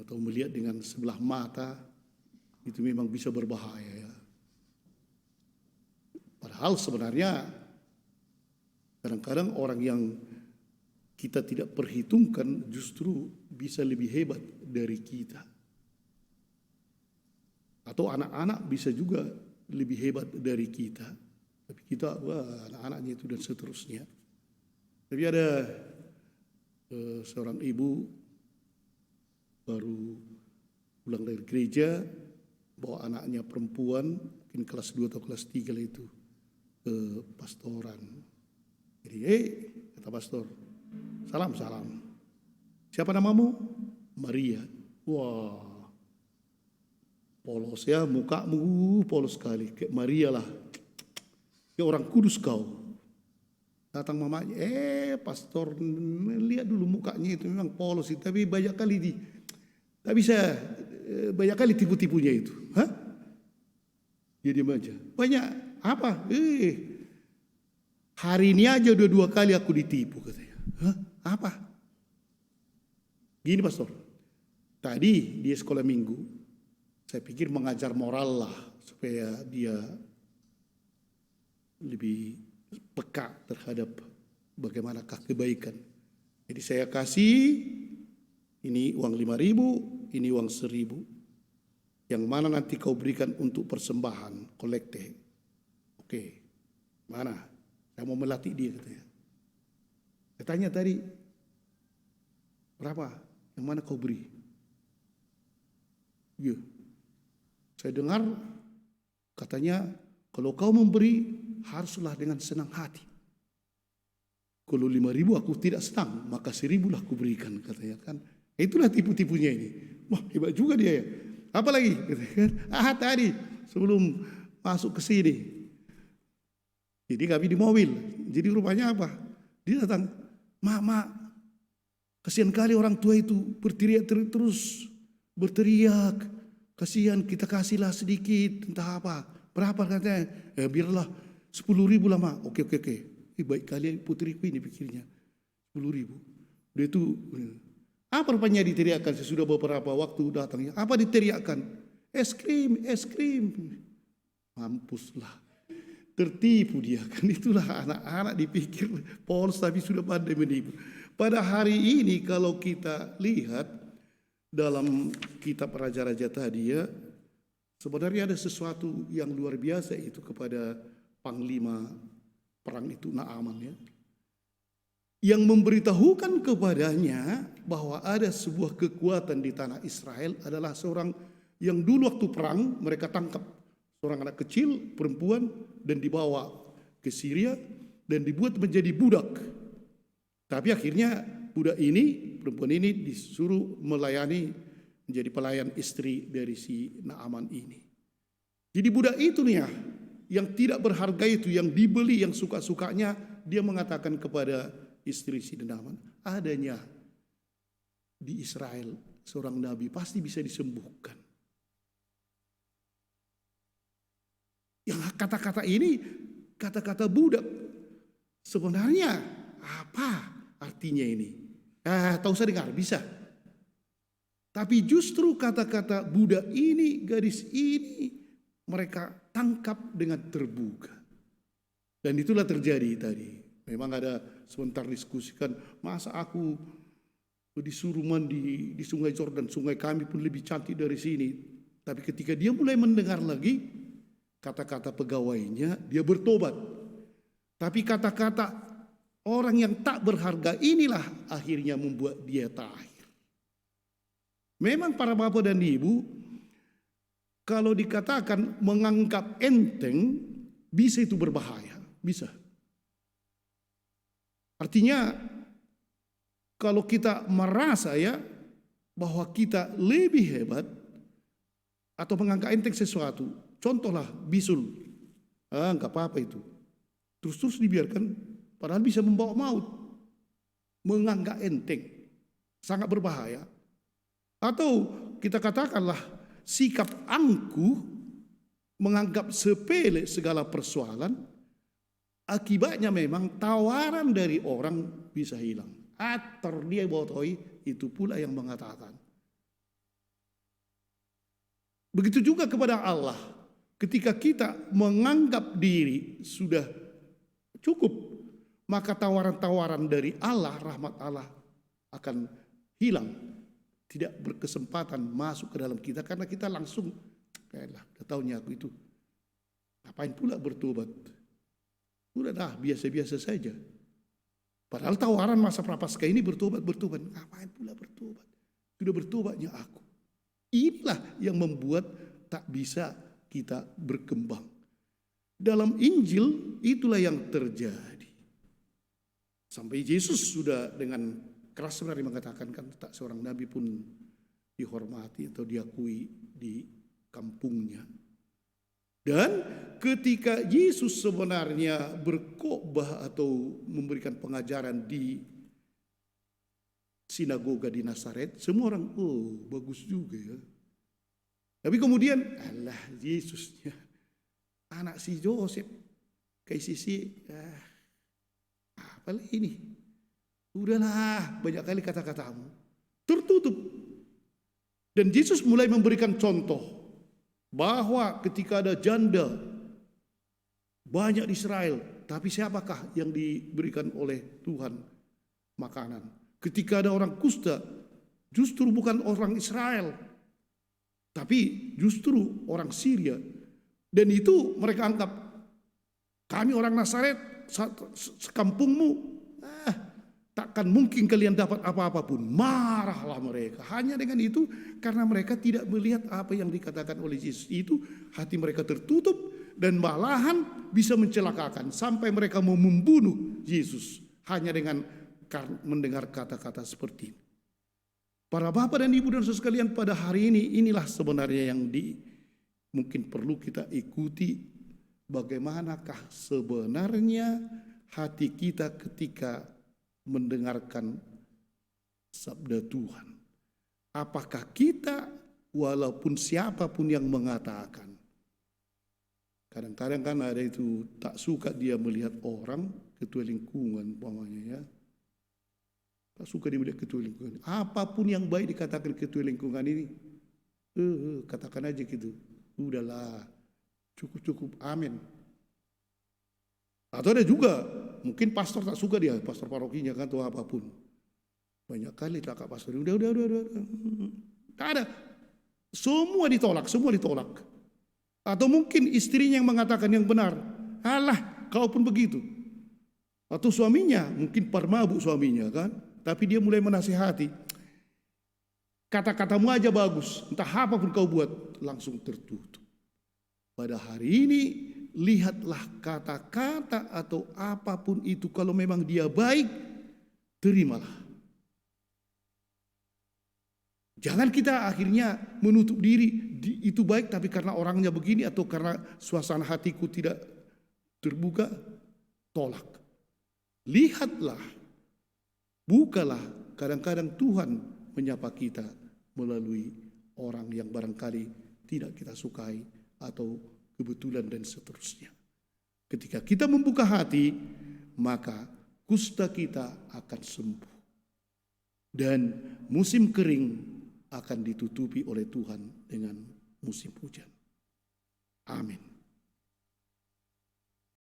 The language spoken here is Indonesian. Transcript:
atau melihat dengan sebelah mata itu memang bisa berbahaya ya. Padahal sebenarnya kadang-kadang orang yang kita tidak perhitungkan justru bisa lebih hebat dari kita. Atau anak-anak bisa juga lebih hebat dari kita. Tapi kita, wah anak-anaknya itu dan seterusnya. Tapi ada seorang ibu baru pulang dari gereja, bawa anaknya perempuan, mungkin kelas 2 atau kelas 3 lah itu, ke pastoran. Jadi, kata pastor, salam. Siapa namamu? Maria. Wah, polos ya, mukamu polos sekali. Kayak Maria lah. Kayak orang kudus kau. Datang mamanya, pastor, lihat dulu mukanya itu memang polos. Tapi banyak kali tipu-tipunya itu. Hah? Dia diam aja. Banyak, apa? Hari ini aja udah 2 kali aku ditipu katanya. Hah? Apa? Gini pastor, tadi di sekolah minggu, saya pikir mengajar moral lah, supaya dia lebih peka terhadap bagaimanakah kebaikan. Jadi saya kasih, ini uang 5.000, ini uang 1.000. Yang mana nanti kau berikan untuk persembahan, kolekte. Oke, mana? Saya mau melatih dia katanya. Saya tanya tadi, berapa? Yang mana kau beri? Iya. Saya dengar katanya, kalau kau memberi haruslah dengan senang hati. Kalau 5.000 aku tidak senang, maka 1.000 lah aku berikan katanya kan. Itulah tipu-tipunya ini. Wah hebat juga dia ya. Apa lagi? Tadi sebelum masuk ke sini. Jadi kami di mobil. Jadi rupanya apa? Dia datang, Mak, kasihan kali orang tua itu berteriak terus, berteriak. Kasihan, kita kasihlah sedikit, entah apa. Berapa katanya? Biarlah 10.000 lah Mak. Oke. Baik kali putriku ini pikirnya. 10.000. Dia itu, apa rupanya diteriakkan sesudah beberapa waktu datangnya? Apa diteriakkan? Es krim. Mampuslah. Tertipu dia kan. Itulah anak-anak dipikir polos tapi sudah pandai menipu. Pada hari ini kalau kita lihat dalam kitab Raja-Raja tadi ya, sebenarnya ada sesuatu yang luar biasa itu kepada panglima perang itu Naaman ya. Yang memberitahukan kepadanya bahwa ada sebuah kekuatan di tanah Israel adalah seorang yang dulu waktu perang mereka tangkap seorang anak kecil perempuan dan dibawa ke Syria dan dibuat menjadi budak. Tapi akhirnya budak ini, perempuan ini disuruh melayani menjadi pelayan istri dari si Naaman ini. Jadi budak itu nih ya, yang tidak berharga itu, yang dibeli, yang suka-sukanya, dia mengatakan kepada istri si Naaman, adanya di Israel seorang nabi pasti bisa disembuhkan. Yang kata-kata ini, kata-kata budak, sebenarnya apa artinya ini? Tak usah dengar, bisa. Tapi justru kata-kata budak ini, gadis ini, mereka tangkap dengan terbuka. Dan itulah terjadi tadi. Memang ada sebentar diskusikan, masa aku disuruh mandi di sungai Jordan, sungai kami pun lebih cantik dari sini. Tapi ketika dia mulai mendengar lagi, kata-kata pegawainya, dia bertobat. Tapi kata-kata orang yang tak berharga inilah akhirnya membuat dia tahir. Memang para bapak dan ibu, kalau dikatakan menganggap enteng, bisa itu berbahaya. Bisa. Artinya, kalau kita merasa ya, bahwa kita lebih hebat, atau menganggap enteng sesuatu, contohlah bisul, enggak apa-apa itu. Terus dibiarkan, padahal bisa membawa maut. Menganggap enteng, sangat berbahaya. Atau kita katakanlah sikap angkuh, menganggap sepele segala persoalan, akibatnya memang tawaran dari orang bisa hilang. Atau dia botoi, itu pula yang mengatakan. Begitu juga kepada Allah. Ketika kita menganggap diri sudah cukup, maka tawaran-tawaran dari Allah, rahmat Allah akan hilang. Tidak berkesempatan masuk ke dalam kita karena kita langsung, kayaklah udah tahunya aku itu. Ngapain pula bertobat? Udah dah, biasa-biasa saja. Padahal tawaran masa prapaskah ini bertobat. Ngapain pula bertobat? Sudah bertobatnya aku. Inilah yang membuat tak bisa kita berkembang. Dalam Injil itulah yang terjadi. Sampai Yesus sudah dengan keras sebenarnya mengatakan, kan tak seorang nabi pun dihormati atau diakui di kampungnya. Dan ketika Yesus sebenarnya berkhotbah atau memberikan pengajaran di sinagoga di Nazaret, semua orang, oh bagus juga ya. Tapi kemudian, alah Yesusnya, anak si Joseph, kayak sisi, apalah ini? Udahlah, banyak kali kata-katamu tertutup. Dan Yesus mulai memberikan contoh bahwa ketika ada janda banyak di Israel, tapi siapakah yang diberikan oleh Tuhan makanan? Ketika ada orang kusta, justru bukan orang Israel, tapi justru orang Syria. Dan itu mereka anggap, kami orang Nazaret, sekampungmu, takkan mungkin kalian dapat apa-apa pun. Marahlah mereka. Hanya dengan itu, karena mereka tidak melihat apa yang dikatakan oleh Yesus itu, hati mereka tertutup dan malahan bisa mencelakakan sampai mereka mau membunuh Yesus hanya dengan mendengar kata-kata seperti ini. Para bapak dan ibu dan saudara sekalian, pada hari ini inilah sebenarnya yang mungkin perlu kita ikuti. Bagaimanakah sebenarnya hati kita ketika mendengarkan sabda Tuhan? Apakah kita, walaupun siapapun yang mengatakan, kadang-kadang kan ada itu tak suka dia melihat orang, ketua lingkungan umpamanya ya, tak suka dia melihat ketua lingkungan. Apapun yang baik dikatakan ketua lingkungan ini, katakan aja gitu, udahlah, cukup, amin. Atau ada juga, mungkin pastor tak suka dia, pastor parokinya kan atau apapun. Banyak kali cakap pastor, udah. Tak ada. Semua ditolak. Atau mungkin istrinya yang mengatakan yang benar. Alah, kau pun begitu. Atau suaminya, mungkin parmabuk suaminya kan. Tapi dia mulai menasihati. Kata-katamu aja bagus, entah apapun kau buat, langsung tertutup. Pada hari ini, lihatlah kata-kata atau apapun itu, kalau memang dia baik, terimalah. Jangan kita akhirnya menutup diri, itu baik tapi karena orangnya begini atau karena suasana hatiku tidak terbuka, tolak. Lihatlah, bukalah, kadang-kadang Tuhan menyapa kita melalui orang yang barangkali tidak kita sukai atau kebetulan dan seterusnya. Ketika kita membuka hati, maka kusta kita akan sembuh. Dan musim kering akan ditutupi oleh Tuhan dengan musim hujan. Amin.